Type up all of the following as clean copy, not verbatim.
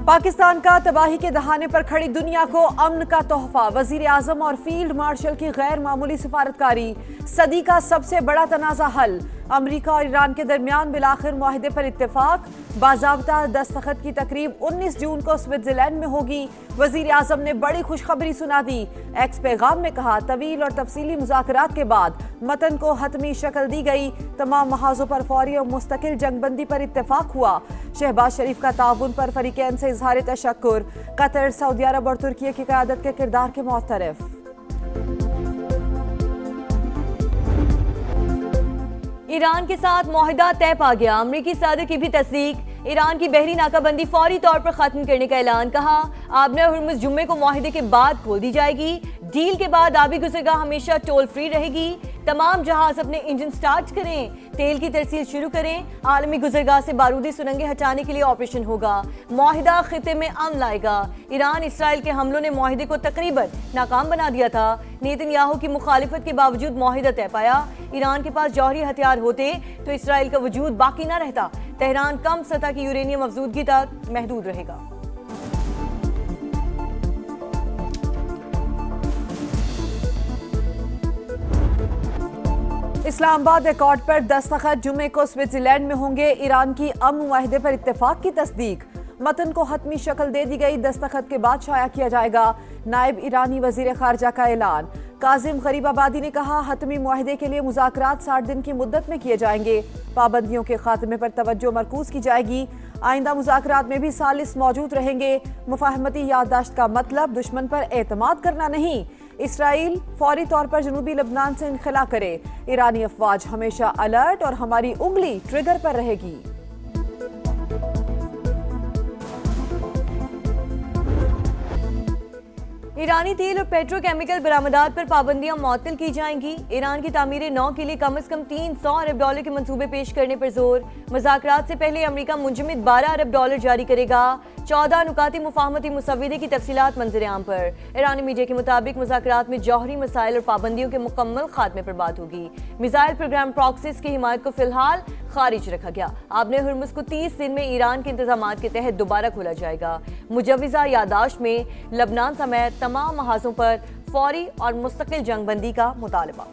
पाकिस्तान का तबाही के दहाने पर खड़ी दुनिया को अमन का तोहफा। वजीर आजम और फील्ड मार्शल की गैर मामूली सिफारतकारी, सदी का सबसे बड़ा तनाज़ा हल। अमरीका और ईरान के दरमियान बिलाखिर मुआहदे पर इत्तेफाक। बाज़ाब्ता दस्तखत की तकरीब 19 जून को स्विट्जरलैंड में होगी। वजीर आजम ने बड़ी खुशखबरी सुना दी। एक्स पैगाम में कहा, तवील और तफसीली मुज़ाकरात के बाद मतन को हतमी शक्ल दी गई। तमाम महाजों पर फौरी और मुस्तकिल जंगबंदी पर इत्तेफाक हुआ। शहबाज शरीफ का ताउन पर फरीकैन से इजहार तशक्कुर। कतर, सऊदी अरब और तुर्की की क़यादत के किरदार के मुअतरफ। ईरान के साथ मुआहदा तय पा गया। अमरीकी सदर की भी तस्दीक। ईरान की बहरी नाकाबंदी फौरी तौर पर खत्म करने का ऐलान। कहा, आबने हुर्मुज़ जुम्मे को मुआहदे के बाद खोल दी जाएगी। डील के बाद आबी गुज़रगाह हमेशा टोल फ्री रहेगी। तमाम जहाज अपने इंजन स्टार्ट करें, तेल की तरसील शुरू करें। आलमी गुज़रगाह से बारूदी सुरंगें हटाने के लिए ऑपरेशन होगा। मुआहदा खिते में अमन लाएगा। ईरान इसराइल के हमलों ने मुआहदे को तकरीबन नाकाम बना दिया था। नेतन्याहू की मुखालिफत के बावजूद मुआहदा तय पाया। ईरान के पास जौहरी हथियार होते तो इसराइल का वजूद बाकी न रहता। तेहरान कम सतह की यूरेनियम अफजूदगी तक महदूद रहेगा। इस्लामाबाद एकॉर्ड पर दस्तखत जुम्मे को स्विट्जरलैंड में होंगे। ईरान की अमन मुआहदे पर इत्तेफाक की तस्दीक। मतन को हतमी शक्ल दे दी गई। दस्तखत के बाद शाया किया जाएगा। नायब ईरानी वजीर खारजा का ऐलान। काजिम गरीबाबादी ने कहा, हतमी मुआहदे के लिए मुज़ाकरात 60 दिन की मुद्दत में किए जाएंगे। पाबंदियों के खात्मे पर तवज्जो मरकूज की जाएगी। आइंदा मुज़ाकरात में भी सालिस मौजूद रहेंगे। मुफाहमती याददाश्त का मतलब दुश्मन पर एतमाद करना नहीं। इसराइल फौरी तौर पर जनूबी लबनान से इनखला करे। ईरानी अफवाज हमेशा अलर्ट और हमारी उंगली ट्रिगर पर रहेगी। ईरानी तेल और पेट्रोकेमिकल बरामदात पर पाबंदियां मुअत्तल की जाएंगी। ईरान की तामीर नौ के लिए कम से कम $300 अरब के मंसूबे पेश करने पर जोर। मुज़ाकरात से पहले अमरीका मुंजमद $12 अरब जारी करेगा। 14 नुकाती मुफाहमती मुसव्वदे की तफसीलात मंजर-ए-आम पर। ईरानी मीडिया के मुताबिक मुज़ाकरात में जौहरी मसाइल और पाबंदियों के मुकम्मल खात्मे पर बात होगी। मिसाइल प्रोग्राम प्रॉक्सिस की हिमायत को फिलहाल खारिज रखा गया। आबने हुर्मुज़ को 30 दिन में ईरान के इंतजामात के तहत दोबारा खोला जाएगा। मुजव्विज़ा यादाश्त में लबनान समेत तमाम महाजों पर फौरी और मुस्तकिल जंगबंदी का मुतालबा।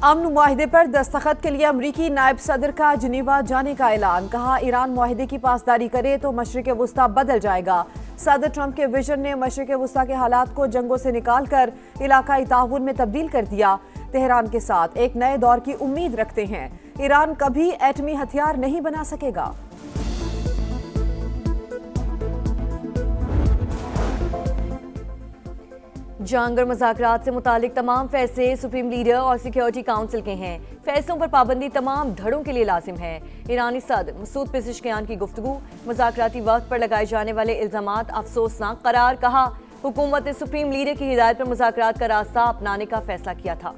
अमन मुआहदे पर दस्तखत के लिए अमरीकी नायब सदर का जिनेवा जाने का ऐलान। कहा, ईरान मुआहदे की पासदारी करे तो मशरिक़ वुस्ता बदल जाएगा। सदर ट्रंप के विजन ने मशरिक़ वुस्ता के हालात को जंगों से निकाल कर इलाकाई ताउन में तब्दील कर दिया। तेहरान के साथ एक नए दौर की उम्मीद रखते हैं। ईरान कभी एटमी हथियार नहीं बना सकेगा। जंग और मुज़ाकरात से मुतालिक तमाम फैसले सुप्रीम लीडर और सिक्योरिटी काउंसिल के हैं। फैसलों पर पाबंदी तमाम धड़ों के लिए लाजिम है। ईरानी सदर मसूद पेज़ेश्कियान की गुफ्तगू। मुज़ाकराती वक्त पर लगाए जाने वाले इल्ज़ामात अफसोसनाक करार। कहा, हुकूमत ने सुप्रीम लीडर की हिदायत पर मुज़ाकरात का रास्ता अपनाने का फैसला किया था।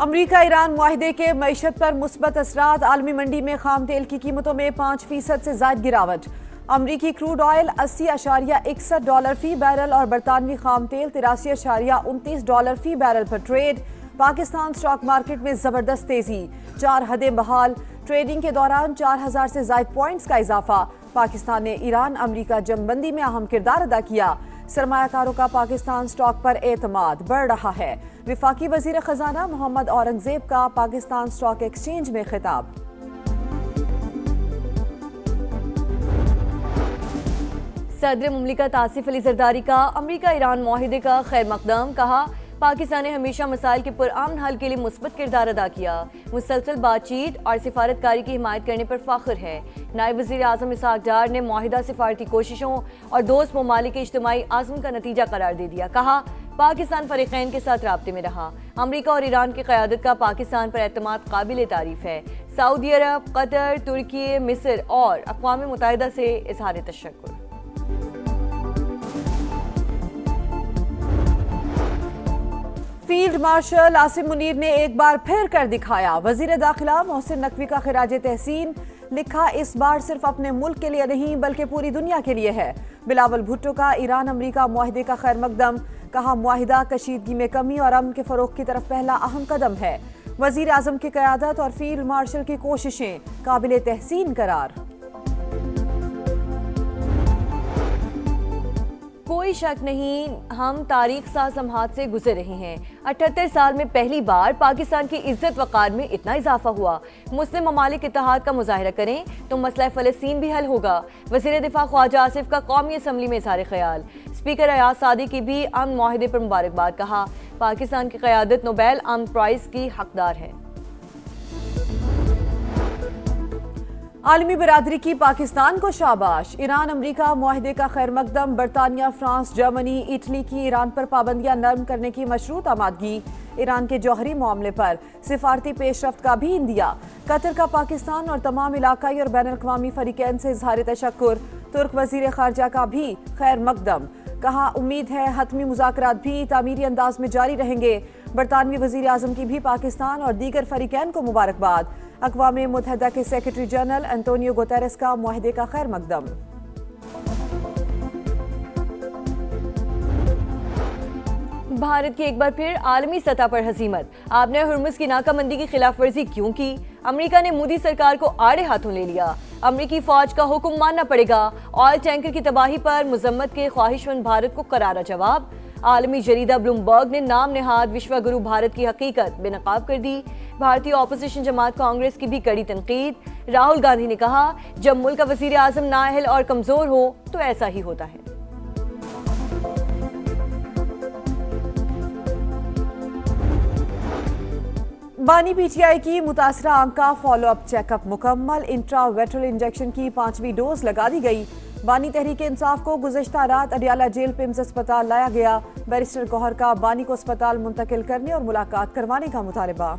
अमरीका ईरान मुआहदे के मईशत पर मुस्बत असरात। आलमी मंडी में खाम तेल की कीमतों में 5% से ज़ायद गिरावट। अमरीकी क्रूड ऑयल $80.61 फी बैरल और बरतानवी खाम तेल $83.29 फी बैरल पर ट्रेड। पाकिस्तान स्टॉक मार्केट में जबरदस्त तेजी। 4 हदें बहाल। ट्रेडिंग के दौरान 4000 से ज़ायद पॉइंट्स का इजाफा। पाकिस्तान ने ईरान अमरीका जंगबंदी में अहम किरदार अदा किया। सरमायाकारों का पाकिस्तान स्टॉक पर एतमाद बढ़ रहा है। विफाकी वजीर खजाना मोहम्मद औरंगजेब का पाकिस्तान स्टॉक एक्सचेंज में खिताब। सदर मुमलिकत आसिफ अली जरदारी का अमरीका ईरान मुआहदे का खैर मकदम। कहा, पाकिस्तान ने हमेशा मसाइल के पुरअमन हल के लिए मुस्बत किरदार अदा किया। मुसलसल बातचीत और सिफारतकारी की हिमायत करने पर फ़ख्र है। नायब वज़ीर आज़म इसहाक डार ने मुआहिदा सिफारती कोशिशों और दोस्त ममालिक के इज्तिमाई आज़म का नतीजा करार दे दिया। कहा, पाकिस्तान फरीक़ैन के साथ राब्ते में रहा। अमरीका और ईरान की क़यादत का पाकिस्तान पर एतमाद काबिल तारीफ़ है। सऊदी अरब, कतर, तुर्की, मिस्र और अक़वाम मुत्तहिदा से इज़हार तशक्कुर। फील्ड मार्शल आसिम मुनीर ने एक बार फिर कर दिखाया। वजीर दाखिला मोहसिन नकवी का खिराज तहसीन। लिखा, इस बार सिर्फ अपने मुल्क के लिए नहीं बल्कि पूरी दुनिया के लिए है। बिलावल भुट्टो का ईरान अमरीका मुआहदे का खैर मकदम, कहा मुआहिदा कशीदगी में कमी और अमन के फरोग की तरफ पहला अहम कदम है। वजीर आजम की क़यादत और फील्ड मार्शल की कोशिशें काबिल तहसीन करार। कोई शक नहीं, हम तारीख साज लम्हात से गुजर रहे हैं। 78 साल में पहली बार पाकिस्तान की इज्जत वक़ार में इतना इजाफा हुआ। मुस्लिम ममालिक इत्तेहाद का मुजाहिरा करें तो मसला फ़लस्तीन भी हल होगा। वज़ीर दिफा ख्वाजा आसिफ का कौमी असम्बली में इज़हार ख्याल। स्पीकर अयाज सादी की भी अमन मुआहिदे पर मुबारकबाद, कहा पाकिस्तान की क़यादत नोबेल अमन प्राइज़ की हकदार है। आलमी बिरादरी की पाकिस्तान को शाबाश। ईरान अमरीका मुआहदे का खैर मकदम, बरतानिया, फ्रांस, जर्मनी, इटली की ईरान पर पाबंदियां नरम करने की मशरूत आमादगी, ईरान के जौहरी मामले पर सिफारती पेशरफ्त का भी इंदिया। कतर का पाकिस्तान और तमाम इलाकाई और बैन अल-अक़वामी फरीक़ैन से इज़हार तशक्कुर। तुर्क वज़ीर ख़ारजा का भी खैर मकदम, कहा उम्मीद है हतमी मुज़ाकरात भी तामीरी अंदाज में जारी रहेंगे। बरतानवी वज़ीर आज़म की भी पाकिस्तान और दीगर फरीक़ैन को मुबारकबाद। अक़वाम मुत्तहिदा के सेक्रेटरी जनरल एंटोनियो गुतेरेस का मुआहदे का खैर मकदम। भारत की एक बार फिर आलमी सतह पर हजीमत। आपने हुर्मुज़ की नाकाबंदी की खिलाफ वर्जी क्यों की? अमेरिका ने मोदी सरकार को आड़े हाथों ले लिया। अमेरिकी फौज का हुक्म मानना पड़ेगा। ऑयल टैंकर की तबाही पर मुजम्मत के ख्वाहिशमंद भारत को करारा जवाब। आलमी जरीदा ब्लूमबर्ग ने नाम नेहाद विश्व गुरु भारत की हकीकत बेनकाब कर दी। भारतीय ऑपोजिशन जमात कांग्रेस की भी कड़ी तनकीद। राहुल गांधी ने कहा, जब मुल्क का वजीर आजम नाअहल और कमजोर हो तो ऐसा ही होता है। बानी पीटीआई की मुतासरा आंख का फॉलोअप चेकअप मुकम्मल। इंट्रावेट्रल इंजेक्शन की 5वीं डोज लगा दी गई। बानी तहरीक इंसाफ को गुज़श्ता रात अडियाला जेल पिम्स अस्पताल लाया गया। बैरिस्टर गौहर का बानी को अस्पताल मुंतकिल करने और मुलाकात करवाने का मुतालबा।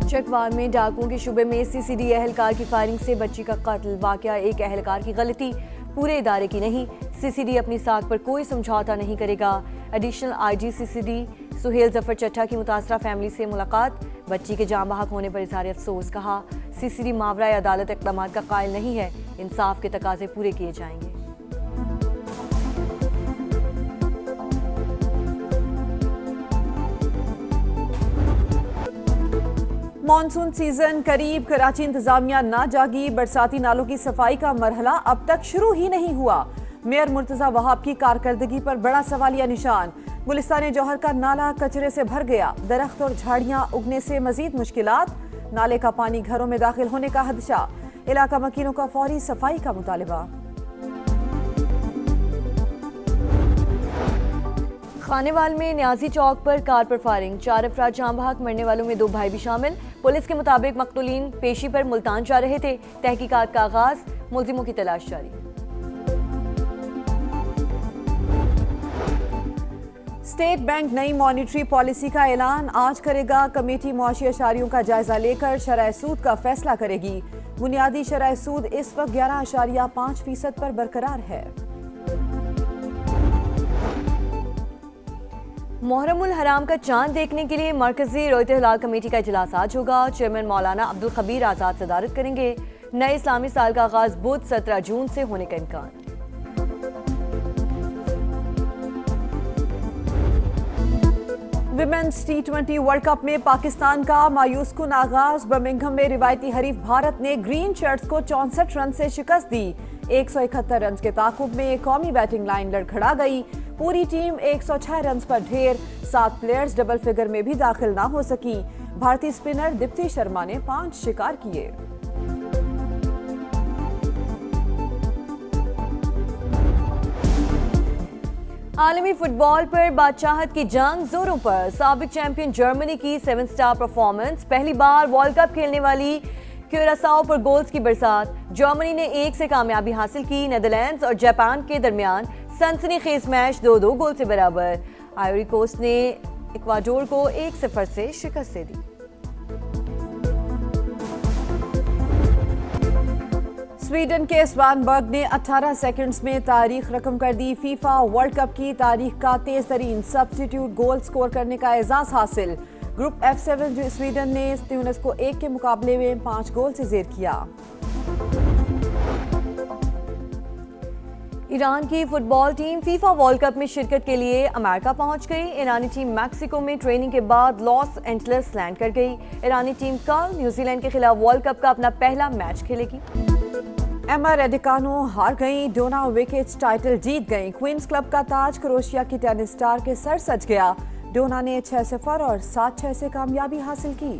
चकवाल में डाकुओं के शुबे में सीसीडी एहलकार की फायरिंग से बच्ची का कत्ल। वाकया एक एहलकार की गलती, पूरे इदारे की नहीं। सीसीडी अपनी साख पर कोई समझौता नहीं करेगा। Additional IG CCD Sohail Zafar Chattha की मुतासरा फैमिली से मुलाकात। बच्ची के जाँ बहक होने पर इज़हार अफसोस, कहा सीसीडी मावरा अदालत इक़दाम का कायल नहीं है। इंसाफ के तकाजे पूरे किए जाएंगे। मॉनसून सीजन करीब, कराची इंतजामिया ना जागी। बरसाती नालों की सफाई का मरहला अब तक शुरू ही नहीं हुआ। मेयर मुर्तजा वहाब की कारकर्दगी पर बड़ा सवालिया निशान। गुलिस्तान जौहर का नाला कचरे से भर गया। दरख्त और झाड़ियां उगने से मजीद मुश्किलात। नाले का पानी घरों में दाखिल होने का खदशा। इलाका मकीनों का फौरी सफाई का मुतालिबा। खानेवाल में न्याजी चौक पर कार पर फायरिंग। 4 अफराद जाँ बहक, मरने वालों में 2 भाई भी शामिल। पुलिस के मुताबिक मकतूलीन पेशी पर मुल्तान जा रहे थे। तहकीकात का आगाज, मुलजिमों की तलाश जारी। स्टेट बैंक नई मॉनिटरी पॉलिसी का ऐलान आज करेगा। कमेटी मुआशी अशारियों का जायजा लेकर शरह सूद का फैसला करेगी। बुनियादी शरह सूद इस वक्त 11.5% पर बरकरार है। मुहर्रमुल हराम का चांद देखने के लिए मरकजी रोयत हिलाल कमेटी का इजलास आज होगा। चेयरमैन मौलाना अब्दुल खबीर आजाद सदारत करेंगे। नए इस्लामी साल का आगाज बुध 17 जून से होने का इम्कान। विमेंस T20 वर्ल्ड कप में पाकिस्तान का मायूस कुन आगाज। बर्मिंघम में रिवायती हरीफ भारत ने ग्रीन शर्ट्स को 64 रन से शिकस्त दी। 171 रन के ताकुब में कौमी बैटिंग लाइन लड़खड़ा गई। पूरी टीम 106 रन पर ढेर। 7 प्लेयर्स डबल फिगर में भी दाखिल ना हो सकी। भारतीय स्पिनर दीप्ति शर्मा ने 5 शिकार किए। आलमी फुटबॉल पर बादशाहत की जंग जोरों पर। साबिक चैंपियन जर्मनी की 7 स्टार परफॉर्मेंस। पहली बार वर्ल्ड कप खेलने वाली क्यूरासाओ पर गोल्स की बरसात। जर्मनी ने 1 से कामयाबी हासिल की। नेदरलैंड्स और जापान के दरमियान सनसनीखेज मैच 2-2 गोल से बराबर। आइवरी कोस्ट ने इक्वाडोर को 1-0 से शिकस्त दे दी। स्वीडन के स्वानबर्ग ने 18 सेकंड्स में तारीख रकम कर दी। फीफा वर्ल्ड कप की तारीख का तेज तरीन सब्स्टिट्यूट गोल स्कोर करने का एजाज हासिल। ग्रुप F7 स्वीडन ने ट्यूनिस को 1 के मुकाबले में 5 गोल से जेर किया। ईरान की football team FIFA world cup में शिरकत के लिए अमेरिका पहुंच गई। ईरानी टीम मैक्सिको में ट्रेनिंग के बाद लॉस एंजलिस लैंड कर गई। ईरानी टीम कल न्यूजीलैंड के खिलाफ वर्ल्ड कप का अपना पहला मैच खेलेगी। एमा रेडिकानो हार गई, डोना विकेट्स टाइटल जीत गई। क्वींस क्लब का ताज क्रोएशिया की टेनिस स्टार के सर सज गया। डोना ने 6-0 और 7-6 से कामयाबी हासिल की।